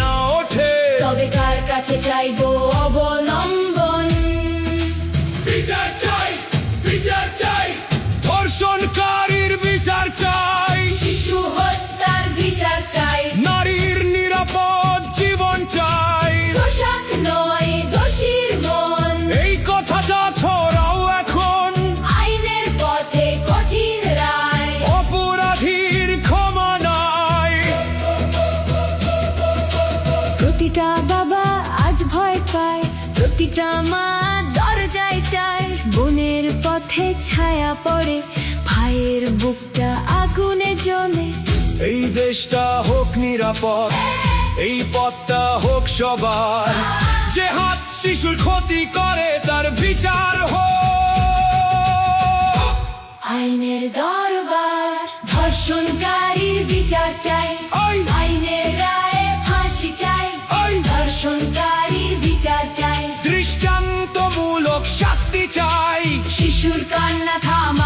না ওঠে, তবে কার কাছে চাইবো অবলম্বন? বিচার চাই, বিচার চাই, ধর্ষণকারীর বিচার চাই, শিশু হত্যার বিচার চাই, নারীর নিরাপদ জীবন চাই। পোশাক নয় দোষীর মন, এই কথাটা ছড়াও এখন, আইনের পথে কঠিন রায়, অপরাধীর ক্ষমা নাই। প্রতিটা বাবা আজ ভয় পায়, প্রতিটা মা দরজায় চায়, বোনের পথে ছায়া পড়ে, ভাইয়ের বুকটা আগুনে জ্বলে। এই দেশটা হোক নিরাপদ, এই পথটা হোক সবার, যে হাত শিশুর ক্ষতি করে তার বিচার হোক। আইনের দরবার, ধর্ষণকারীর বিচার চাই, আইন, আইনের রায়ে ফাঁসি চাই, আইন, ধর্ষণকারীর বিচার চাই, দৃষ্টান্তমূলক শাস্তি চাই। শিশুর কান্না থামা